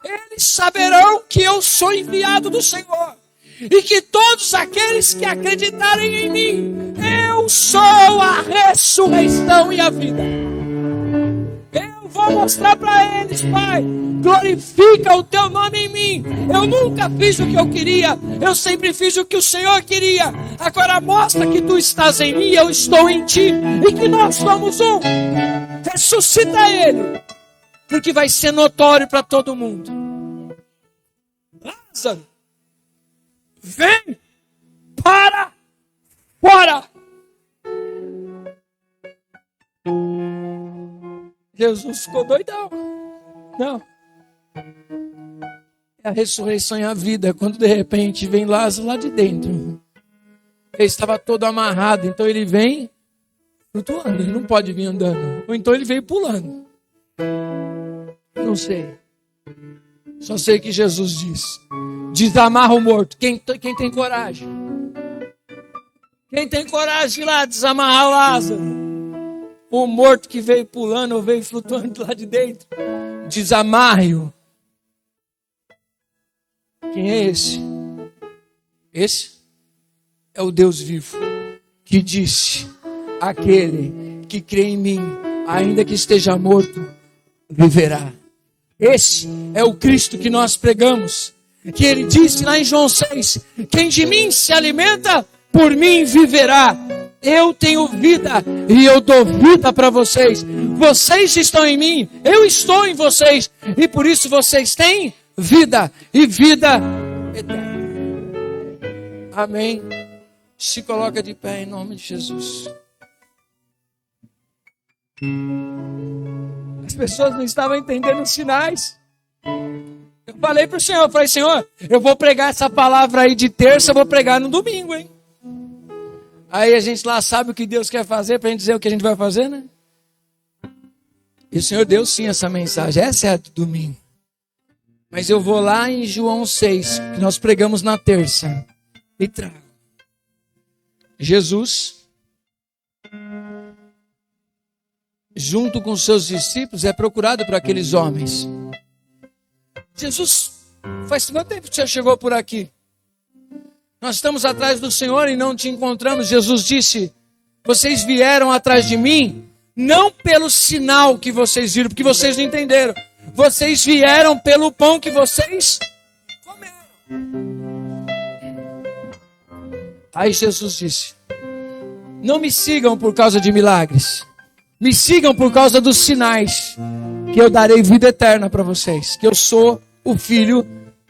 Speaker 1: eles saberão que eu sou enviado do Senhor. e que todos aqueles que acreditarem em mim, eu sou a ressurreição e a vida. Eu vou mostrar para eles, Pai, glorifica o teu nome em mim. Eu nunca fiz o que eu queria, eu sempre fiz o que o Senhor queria. Agora mostra que tu estás em mim, eu estou em ti, e que nós somos um. Ressuscita ele, porque vai ser notório para todo mundo. Lázaro, vem para fora. Jesus ficou doidão. Não. É a ressurreição e a vida. Quando de repente vem Lázaro lá de dentro. Ele estava todo amarrado. Então ele vem flutuando. Ele não pode vir andando. Ou então ele veio pulando. Não sei. Só sei que Jesus diz: desamarra o morto. Quem tem coragem? Quem tem coragem de ir lá desamarrar o Lázaro? O morto que veio pulando ou veio flutuando lá de dentro. Desamarre-o. Quem é esse? Esse é o Deus vivo, que disse: aquele que crê em mim, ainda que esteja morto, viverá. Esse é o Cristo que nós pregamos, que ele disse lá em João 6, quem de mim se alimenta, por mim viverá. Eu tenho vida e eu dou vida para vocês. Vocês estão em mim, eu estou em vocês, e por isso vocês têm vida e vida eterna. Amém. Se coloca de pé em nome de Jesus. As pessoas não estavam entendendo os sinais. Eu falei para o Senhor, Senhor, eu vou pregar essa palavra aí de terça, eu vou pregar no domingo, hein? Aí a gente lá sabe o que Deus quer fazer para a gente dizer o que a gente vai fazer, né? E o Senhor deu sim essa mensagem. Essa é a do domingo. Mas eu vou lá em João 6, que nós pregamos na terça, e trago. Jesus, junto com seus discípulos, é procurado por aqueles homens. Jesus, faz quanto tempo que você chegou por aqui? Nós estamos atrás do Senhor e não te encontramos. Jesus disse: vocês vieram atrás de mim, não pelo sinal que vocês viram, porque vocês não entenderam. Vocês vieram pelo pão que vocês comeram. Aí Jesus disse: não me sigam por causa de milagres, me sigam por causa dos sinais, que eu darei vida eterna para vocês, que eu sou o Filho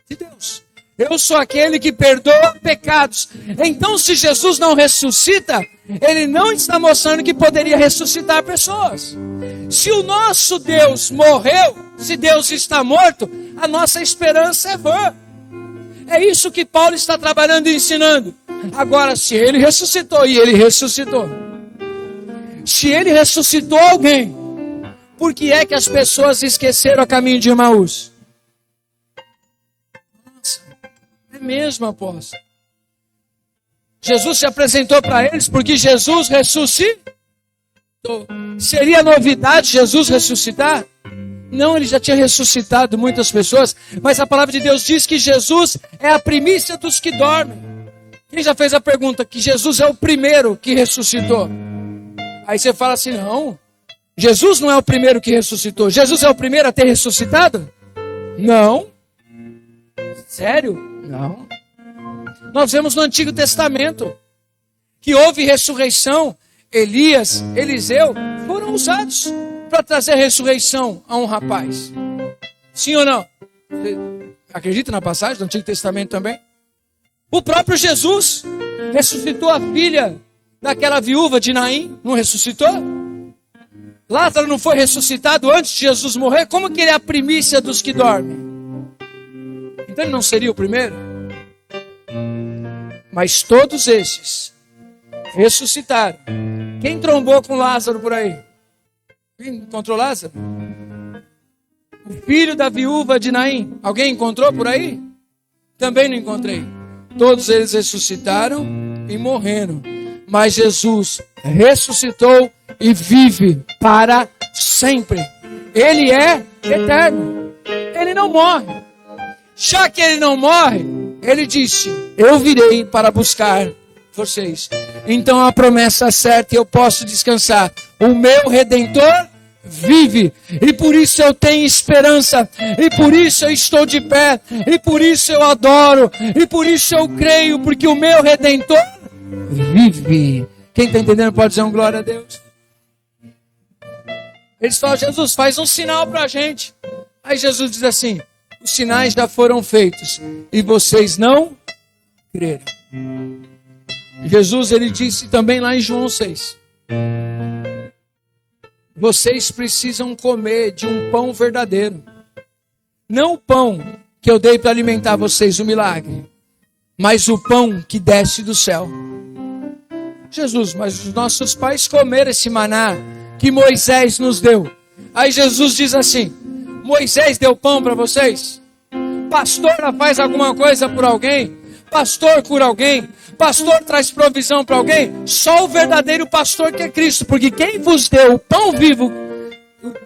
Speaker 1: de Deus. Eu sou aquele que perdoa pecados. Então, se Jesus não ressuscita, ele não está mostrando que poderia ressuscitar pessoas. Se o nosso Deus morreu, se Deus está morto, a nossa esperança é vã. É isso que Paulo está trabalhando e ensinando. Agora, se ele ressuscitou, e ele ressuscitou, se ele ressuscitou alguém, por que é que as pessoas esqueceram o caminho de Emaús? É mesmo, apóstolo. Jesus se apresentou para eles porque Jesus ressuscitou. Seria novidade Jesus ressuscitar? Não, ele já tinha ressuscitado muitas pessoas, mas a palavra de Deus diz que Jesus é a primícia dos que dormem. Quem já fez a pergunta que Jesus é o primeiro que ressuscitou? Aí você fala assim: não, Jesus não é o primeiro que ressuscitou. Jesus é o primeiro a ter ressuscitado? Não. Sério? Não. Nós vemos no Antigo Testamento que houve ressurreição. Elias, Eliseu foram usados para trazer ressurreição a um rapaz. Sim ou não? Você acredita na passagem do Antigo Testamento também? O próprio Jesus ressuscitou a filha daquela viúva de Naim. Não ressuscitou? Lázaro não foi ressuscitado antes de Jesus morrer? Como que ele é a primícia dos que dormem? Então ele não seria o primeiro? Mas todos esses ressuscitaram. Quem trombou com Lázaro por aí? Quem encontrou Lázaro? O filho da viúva de Naim. Alguém encontrou por aí? Também não encontrei. Todos eles ressuscitaram e morreram. Mas Jesus ressuscitou e vive para sempre. Ele é eterno. Ele não morre. Já que ele não morre, Ele disse, eu virei para buscar vocês. Então a promessa certa e eu posso descansar. O meu Redentor vive, e por isso eu tenho esperança, e por isso eu estou de pé, e por isso eu adoro, e por isso eu creio, porque o meu Redentor vive. Quem está entendendo pode dizer um glória a Deus. Eles falam, Jesus, faz um sinal para a gente. Aí Jesus diz assim, os sinais já foram feitos, e vocês não creram. Jesus, ele disse também lá em João 6, vocês precisam comer de um pão verdadeiro. Não o pão que eu dei para alimentar vocês, o milagre, mas o pão que desce do céu. Jesus, mas os nossos pais comeram esse maná que Moisés nos deu. Aí Jesus diz assim, Moisés deu pão para vocês? Pastor faz alguma coisa por alguém? Pastor cura alguém? Pastor traz provisão para alguém? Só o verdadeiro pastor que é Cristo, porque quem vos deu o pão vivo,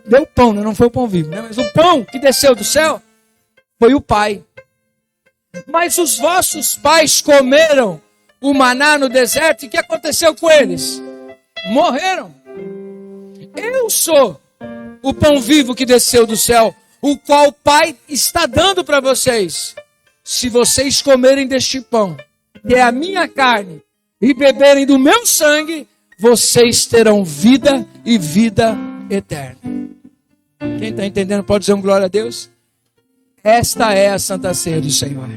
Speaker 1: deu pão, não foi o pão vivo, né? Mas o pão que desceu do céu foi o Pai. Mas os vossos pais comeram o maná no deserto, e o que aconteceu com eles? Morreram. Eu sou o pão vivo que desceu do céu, o qual o Pai está dando para vocês. Se vocês comerem deste pão, que é a minha carne, e beberem do meu sangue, vocês terão vida e vida eterna. Quem está entendendo pode dizer um glória a Deus? Esta é a Santa Ceia do Senhor.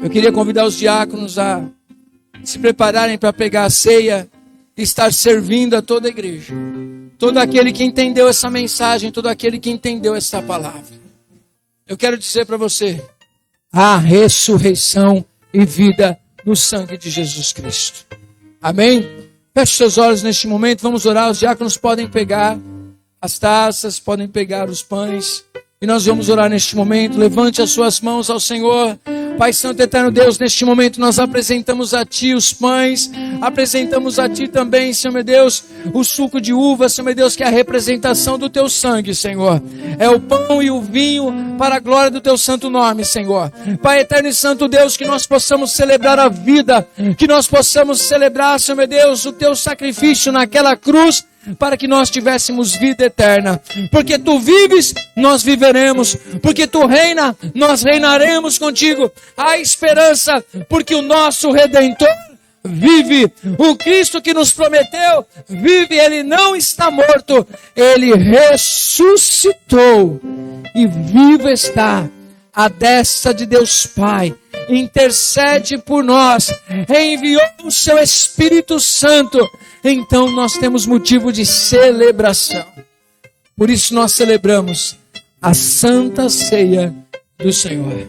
Speaker 1: Eu queria convidar os diáconos a se prepararem para pegar a ceia e estar servindo a toda a igreja. Todo aquele que entendeu essa mensagem, todo aquele que entendeu essa palavra. Eu quero dizer para você, a ressurreição e vida no sangue de Jesus Cristo. Amém? Feche seus olhos neste momento, vamos orar. Os diáconos podem pegar as taças, podem pegar os pães, e nós vamos orar neste momento. Levante as suas mãos ao Senhor. Pai Santo Eterno Deus, neste momento nós apresentamos a Ti os pães, apresentamos a Ti também, Senhor meu Deus, o suco de uva, Senhor meu Deus, que é a representação do Teu sangue, Senhor. É o pão e o vinho para a glória do Teu santo nome, Senhor. Pai Eterno e Santo Deus, que nós possamos celebrar a vida, que nós possamos celebrar, Senhor meu Deus, o Teu sacrifício naquela cruz, para que nós tivéssemos vida eterna. Porque Tu vives, nós viveremos. Porque Tu reina, nós reinaremos contigo. Há esperança, porque o nosso Redentor vive. O Cristo que nos prometeu vive, Ele não está morto, Ele ressuscitou e vivo está à destra de Deus Pai. Intercede por nós, enviou o Seu Espírito Santo. Então nós temos motivo de celebração. Por isso nós celebramos a Santa Ceia do Senhor.